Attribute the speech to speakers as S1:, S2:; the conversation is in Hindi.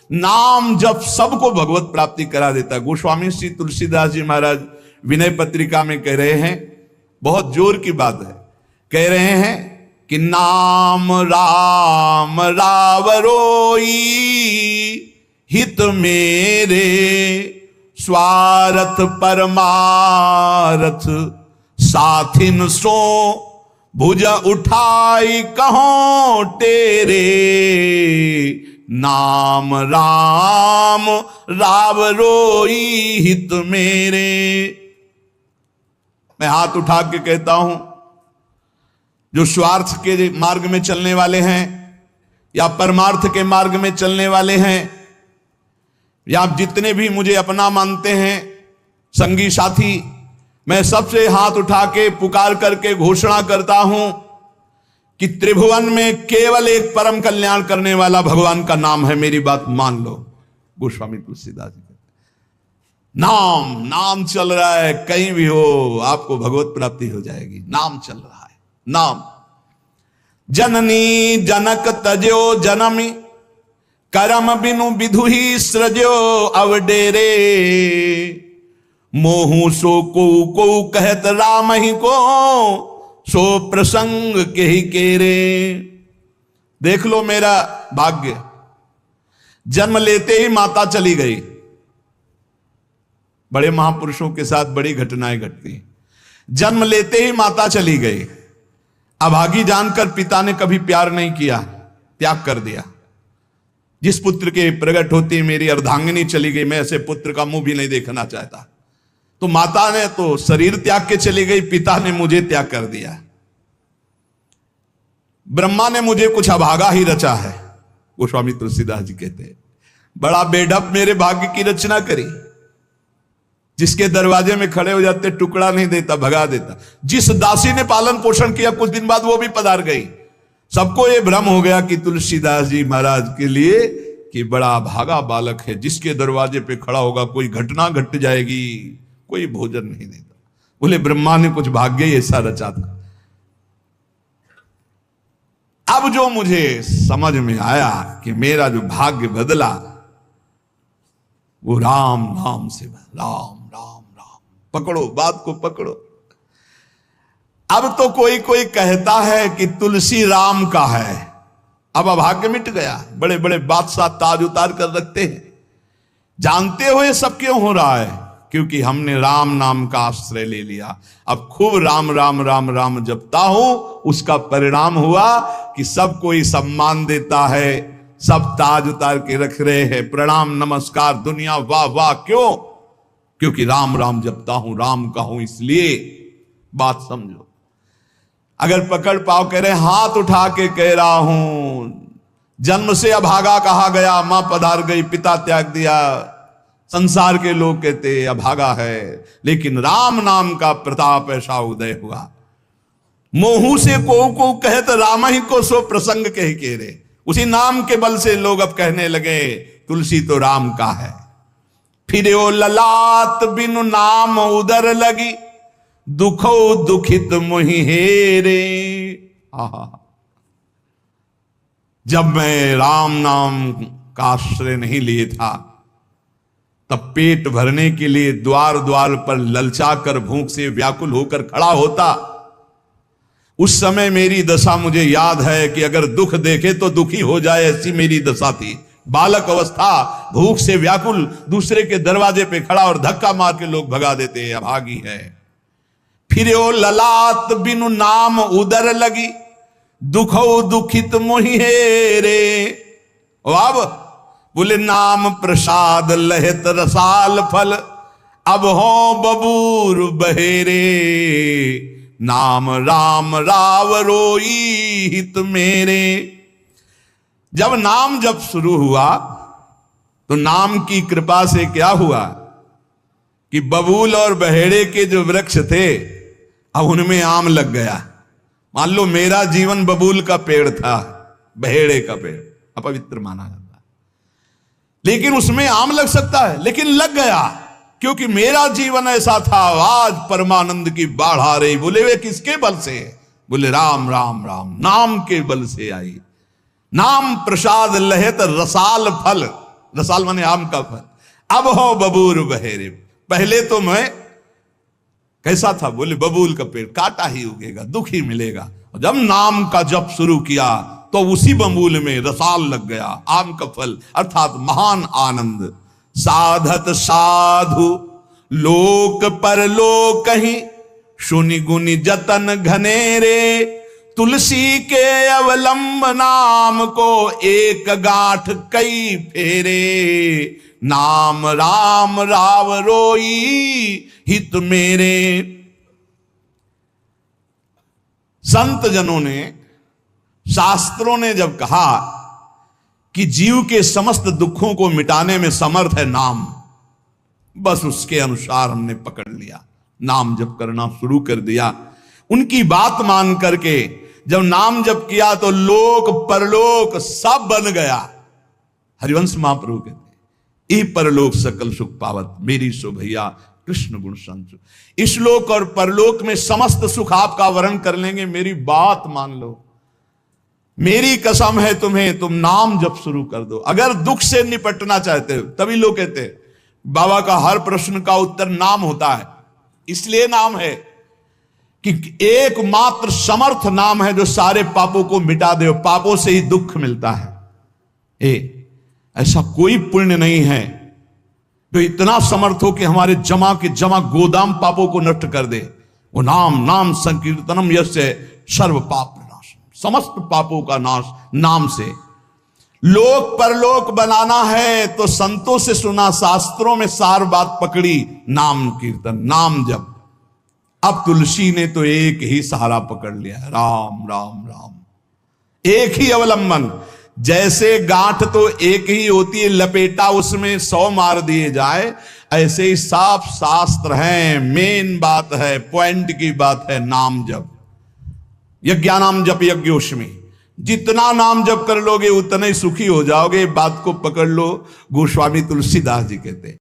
S1: नाम जब सबको भगवत प्राप्ति करा देता। गोस्वामी श्री तुलसीदास जी महाराज विनय पत्रिका में कह रहे हैं, बहुत जोर की बात है, कह रहे हैं कि नाम राम रावरोई हित मेरे स्वार्थ परमारथ साथिन सो भुज उठाई कहो तेरे नाम राम रावरोई हित मेरे। मैं हाथ उठा के कहता हूं, जो स्वार्थ के मार्ग में चलने वाले हैं या परमार्थ के मार्ग में चलने वाले हैं, या आप जितने भी मुझे अपना मानते हैं संगी साथी, मैं सबसे हाथ उठा के पुकार करके घोषणा करता हूं कि त्रिभुवन में केवल एक परम कल्याण करने वाला भगवान का नाम है। मेरी बात मान लो। गोस्वामी तुलसीदास जी, नाम नाम चल रहा है, कहीं भी हो आपको भगवत प्राप्ति हो जाएगी। नाम चल रहा है, नाम। जननी जनक तजो जनमी करम बिनु विधुही सृजो अवडेरे मोहू सो को कहत राम ही को सो प्रसंग के ही केरे। देख लो मेरा भाग्य, जन्म लेते ही माता चली गई। बड़े महापुरुषों के साथ बड़ी घटनाएं घटती। जन्म लेते ही माता चली गई। अभागी जानकर पिता ने कभी प्यार नहीं किया, त्याग कर दिया। जिस पुत्र के प्रकट होती मेरी अर्धांगिनी चली गई, मैं ऐसे पुत्र का मुंह भी नहीं देखना चाहता। तो माता ने तो शरीर त्याग के चली गई, पिता ने मुझे त्याग कर दिया। ब्रह्मा ने मुझे कुछ अभागा ही रचा है। गोस्वामी तुलसीदास जी कहते हैं, बड़ा बेढप मेरे भाग्य की रचना करी। जिसके दरवाजे में खड़े हो जाते टुकड़ा नहीं देता, भगा देता। जिस दासी ने पालन पोषण किया, कुछ दिन बाद वो भी पधार गई। सबको ये भ्रम हो गया कि तुलसीदास जी महाराज के लिए कि बड़ा भागा बालक है, जिसके दरवाजे पे खड़ा होगा कोई घटना घट जाएगी, कोई भोजन नहीं देता। बोले ब्रह्मा ने कुछ भाग्य ही ऐसा रचा था। अब जो मुझे समझ में आया कि मेरा जो भाग्य बदला वो राम नाम से, राम राम राम। पकड़ो बात को, पकड़ो। अब तो कोई कोई कहता है कि तुलसी राम का है। अब अभाग्य मिट गया। बड़े बड़े बादशाह ताज उतार कर रखते हैं। जानते हो ये सब क्यों हो रहा है? क्योंकि हमने राम नाम का आश्रय ले लिया। अब खूब राम राम राम राम जपता हूं, उसका परिणाम हुआ कि सब कोई सम्मान देता है, सब ताज उतार के रख रहे हैं, प्रणाम नमस्कार, दुनिया वाह वाह। क्यों? क्योंकि राम राम जपता हूं, राम का हूं। इसलिए बात समझो। अगर पकड़ पाओ, कह रहे हाथ उठा के कह रहा हूं, जन्म से अभागा कहा गया, मां पधार गई, पिता त्याग दिया। संसार के लोग कहते अभागा है, लेकिन राम नाम का प्रताप ऐसा उदय हुआ। मोहू से को कहत राम ही को सो प्रसंग कह के रे। उसी नाम के बल से लोग अब कहने लगे तुलसी तो राम का है। फिर ओ ललाट बिनु नाम उदर लगी, दुखो दुखित मोहि हेरे। जब मैं राम नाम का आश्रय नहीं लिए था, तब पेट भरने के लिए द्वार द्वार पर ललचा कर भूख से व्याकुल होकर खड़ा होता। उस समय मेरी दशा मुझे याद है कि अगर दुख देखे तो दुखी हो जाए, ऐसी मेरी दशा थी। बालक अवस्था, भूख से व्याकुल, दूसरे के दरवाजे पे खड़ा और धक्का मार के लोग भगा देते, अभागी है। फिर ओ ललाट बिनु नाम उदर लगी, दुखो दुखित मोहि हेरे। अब बोले नाम प्रसाद लहत रसाल फल, अब हो बबूर बहेरे। नाम राम राव रोई हित मेरे। जब नाम जब शुरू हुआ तो नाम की कृपा से क्या हुआ कि बबूल और बहेड़े के जो वृक्ष थे, अब उनमें आम लग गया। मान लो मेरा जीवन बबूल का पेड़ था, बहेड़े का पेड़ अपवित्र माना जाता, लेकिन उसमें आम लग सकता है, लेकिन लग गया क्योंकि मेरा जीवन ऐसा था। आज परमानंद की बाढ़ आ रही। बोले वे किसके बल से? बोले राम राम राम नाम के बल से आई। नाम प्रसाद लहत रसाल फल। रसाल माने आम का फल। अब हो बबूल बहेरे, पहले तो मैं कैसा था, बोले बबूल का पेड़ काटा ही उगेगा, दुख ही मिलेगा। जब नाम का जप शुरू किया तो उसी बबूल में रसाल लग गया, आम का फल अर्थात महान आनंद। साधत साधु लोक परलोक ही, सुनि गुनि जतन घनेरे, तुलसी के अवलंब नाम को एक गांठ कई फेरे। नाम राम राव रोई हित मेरे। संत जनों ने, शास्त्रों ने जब कहा कि जीव के समस्त दुखों को मिटाने में समर्थ है नाम, बस उसके अनुसार हमने पकड़ लिया, नाम जप करना शुरू कर दिया। उनकी बात मान करके जब नाम जप किया तो लोक परलोक सब बन गया। हरिवंश महाप्रभु कहते ई परलोक सकल सुख पावत, मेरी सो भैया कृष्ण गुण संत। इस लोक और परलोक में समस्त सुख आपका वर्ण कर लेंगे, मेरी बात मान लो, मेरी कसम है तुम्हें, तुम नाम जप शुरू कर दो। अगर दुख से निपटना चाहते हो, तभी लोग कहते हैं बाबा का हर प्रश्न का उत्तर नाम होता है। इसलिए नाम है कि एकमात्र समर्थ नाम है जो सारे पापों को मिटा दे, पापों से ही दुख मिलता है। ऐसा कोई पुण्य नहीं है जो इतना समर्थ हो कि हमारे जमा के जमा गोदाम पापों को नष्ट कर दे। वो नाम, नाम संकीर्तनम यस्य सर्व पाप नाश, समस्त पापों का नाश नाम से। लोक परलोक बनाना है तो संतों से सुना, शास्त्रों में सार बात पकड़ी, नाम कीर्तन, नाम जप। अब तुलसी ने तो एक ही सहारा पकड़ लिया, राम राम राम, एक ही अवलंबन। जैसे गांठ तो एक ही होती है, लपेटा उसमें 100 मार दिए जाए, ऐसे ही साफ शास्त्र है, मेन बात है, पॉइंट की बात है, नाम जप। यज्ञानाम जप यज्ञोष्मी, जितना नाम जप कर लोगे उतने ही सुखी हो जाओगे। बात को पकड़ लो, गोस्वामी तुलसीदास जी कहते हैं।